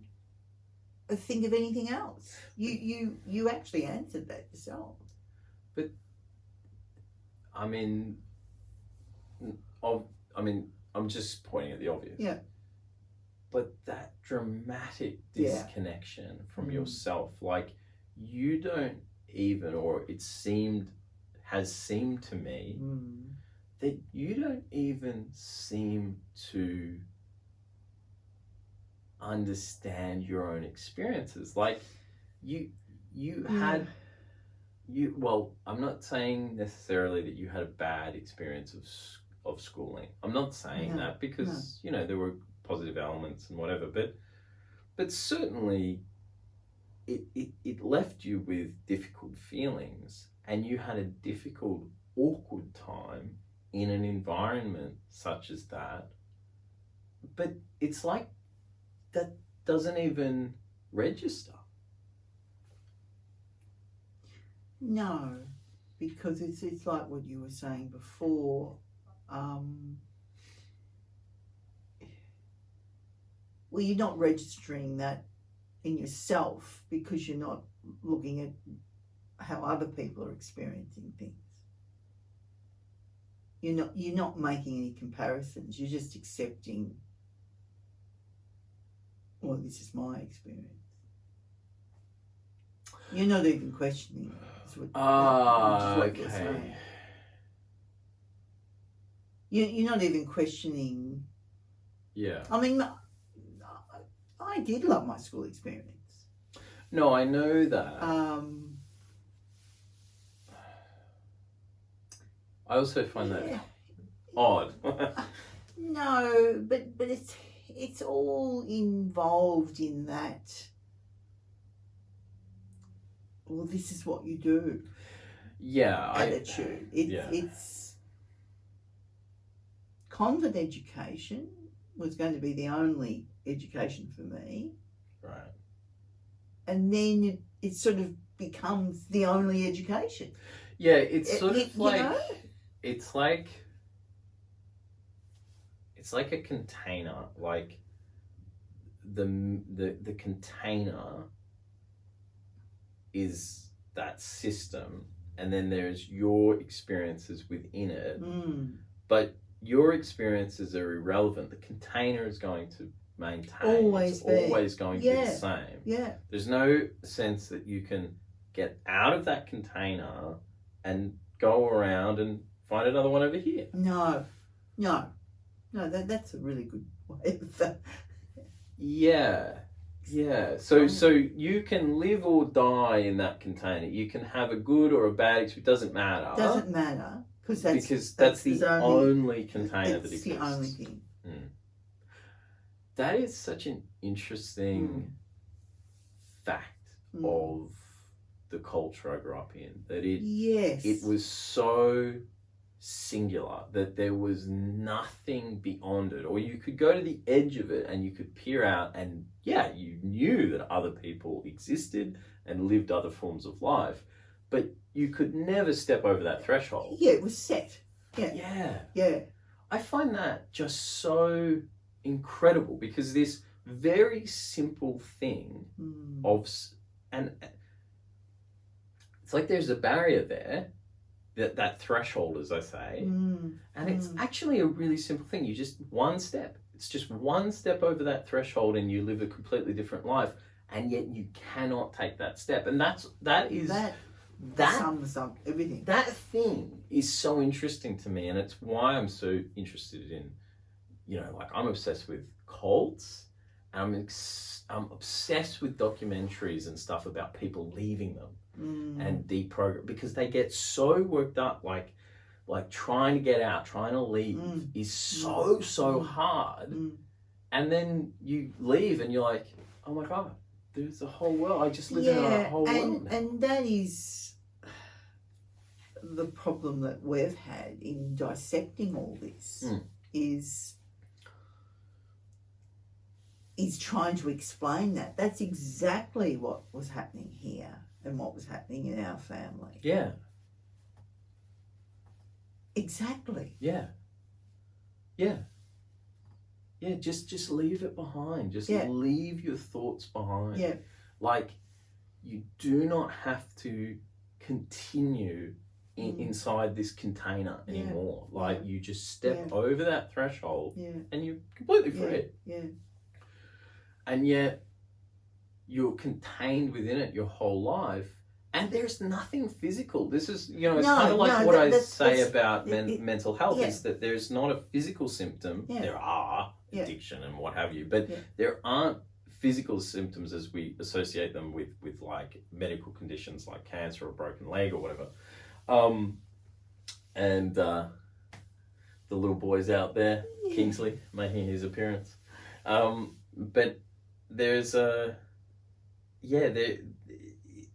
think of anything else. You actually answered that yourself. But I'm just pointing at the obvious. Yeah. But that dramatic disconnection from yourself, like you don't even, or has seemed to me that you don't even seem to understand your own experiences. Like well, I'm not saying necessarily that you had a bad experience of schooling. I'm not saying that, because there were positive elements and whatever, but certainly it left you with difficult feelings, and you had a difficult, awkward time in an environment such as that. But it's like that doesn't even register. No, because it's like what you were saying before. Well, you're not registering that in yourself because you're not looking at how other people are experiencing things. You're not making any comparisons. You're just accepting, well, this is my experience. You're not even questioning it. Okay. You're saying. You're not even questioning. Yeah. I mean, I did love my school experience. No, I know that. I also find that odd. No, but it's all involved in that. Well, this is what you do. Yeah, attitude. It's convent education was going to be the only education for me. Right. And then it sort of becomes the only education. Yeah, it's sort of like it's like a container. Like the container is that system, and then there's your experiences within it. But your experiences are irrelevant. The container is going to maintain. Always going to be the same. Yeah. There's no sense that you can get out of that container and go around and find another one over here. No. That's a really good way of that. Yeah. So you can live or die in that container. You can have a good or a bad experience. It doesn't matter. Doesn't matter. Because that's the only container that exists. It's the only thing. That is such an interesting fact of the culture I grew up in. That it was so singular that there was nothing beyond it, or you could go to the edge of it and you could peer out, and you knew that other people existed and lived other forms of life, but you could never step over that threshold. Yeah, it was set. Yeah. I find that just so incredible, because this very simple thing and it's like there's a barrier there, that threshold, as I say, and it's actually a really simple thing. You just one step. It's just one step over that threshold, and you live a completely different life, and yet you cannot take that step. And that sums up everything. That thing is so interesting to me, and it's why I'm so interested in, I'm obsessed with cults, and I'm obsessed with documentaries and stuff about people leaving them. and deprogram, because they get so worked up, like trying to get out, trying to leave is so hard. And then you leave and you're like, oh my God, there's a whole world. I just live in a whole world now. And that is the problem that we've had in dissecting all this, is trying to explain that. That's exactly what was happening here and what was happening in our family. Yeah. Exactly. Yeah. Yeah. Yeah, just leave it behind. Just leave your thoughts behind. Yeah. Like, you do not have to continue inside this container anymore. Like, you just step over that threshold and you're completely free. Yeah. And yet, you're contained within it your whole life. And there's nothing physical. This is, it's kind of like what I say about mental health, is that there's not a physical symptom. Yeah. There are addiction and what have you, but there aren't physical symptoms as we associate them with like medical conditions like cancer or broken leg or whatever. And the little boy's out there, Kingsley, making his appearance. But there's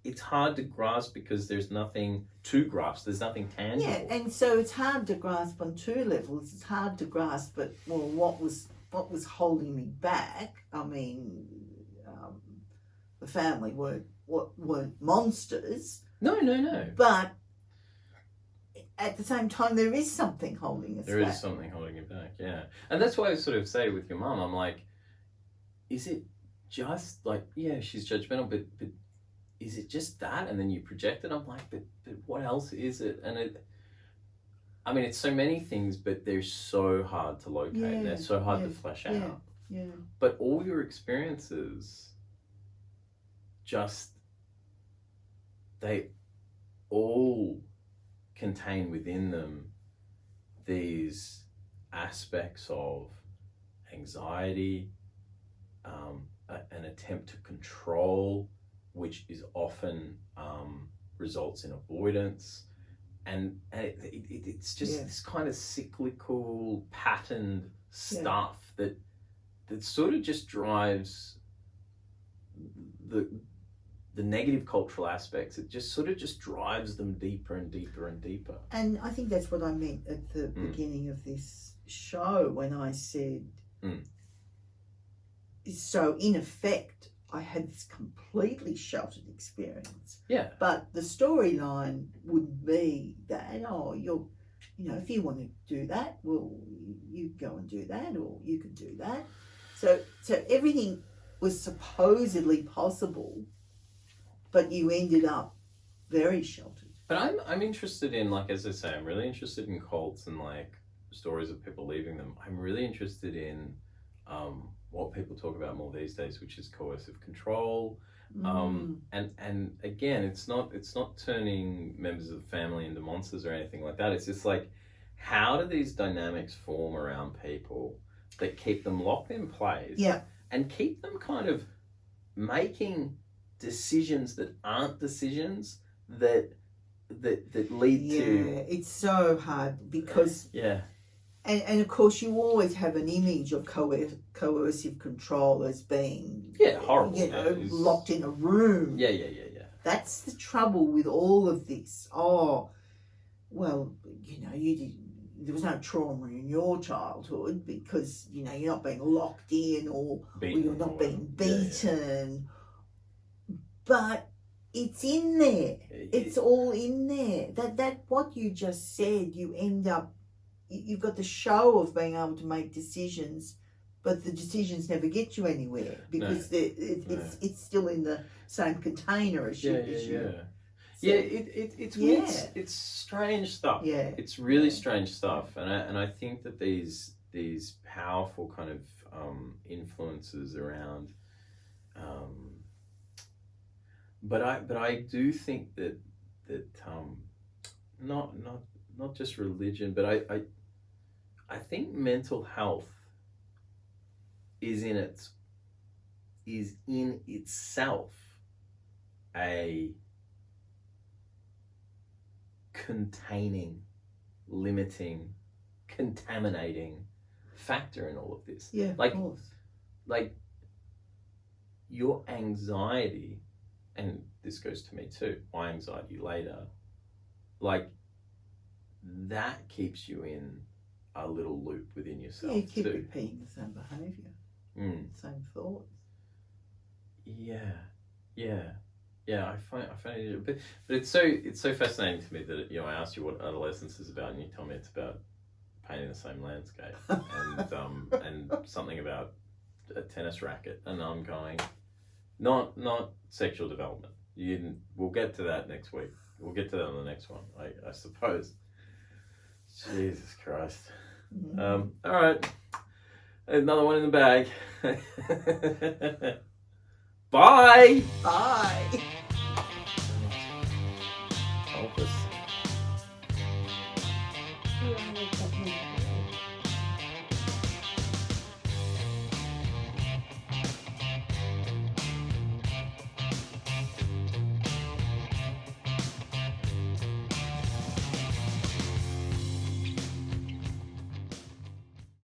it's hard to grasp because there's nothing to grasp. There's nothing tangible. Yeah, and so it's hard to grasp on two levels. It's hard to grasp, but what was holding me back? I mean, the family weren't monsters. No. But at the same time, there is something holding us back. There is something holding you back, yeah. And that's why I sort of say with your mum, I'm like, is it just like, she's judgmental, but is it just that? And then you project it. I'm like, but what else is it? And it's so many things, but they're so hard to locate. Yeah, they're so hard to flesh out. Yeah. But all your experiences, they all contain within them these aspects of anxiety, an attempt to control, which is often results in avoidance, and it's just this kind of cyclical patterned stuff that sort of just drives the negative cultural aspects. It just sort of just drives them deeper and deeper and deeper. And I think that's what I meant at the beginning of this show when I said, so in effect, I had this completely sheltered experience. Yeah. But the storyline would be that, if you want to do that, well, you go and do that, or you could do that. So everything was supposedly possible, but you ended up very sheltered. But I'm interested in, like, as I say, I'm really interested in cults and like stories of people leaving them. I'm really interested in what people talk about more these days, which is coercive control. And again, it's not turning members of the family into monsters or anything like that. It's just like, how do these dynamics form around people that keep them locked in place and keep them kind of making decisions that aren't decisions that lead to... It's so hard because... And of course, you always have an image of coercive control as being horrible, locked in a room. Yeah. That's the trouble with all of this. Oh, well, there was no trauma in your childhood because you're not being locked in or you're not being beaten. But it's in there. It's all in there. That what you just said, you end up. You've got the show of being able to make decisions, but the decisions never get you anywhere because it's still in the same container as you. It's weird. It's strange stuff. Yeah, it's really strange stuff, and I think that these powerful kind of influences around. But I do think that not just religion, but I think mental health is in itself a containing, limiting, contaminating factor in all of this. Yeah, like, of course. Like, your anxiety, and this goes to me too, my anxiety later, like, that keeps you in a little loop within yourself. Yeah, you keep too. repeating the same behaviour, same thoughts. I find it, but it's so fascinating to me that, you know, I asked you what adolescence is about, and you tell me it's about painting the same landscape and something about a tennis racket, and I'm going, not sexual development. We'll get to that next week. We'll get to that on the next one, I suppose. Jesus Christ. All right, another one in the bag. Bye. Help us.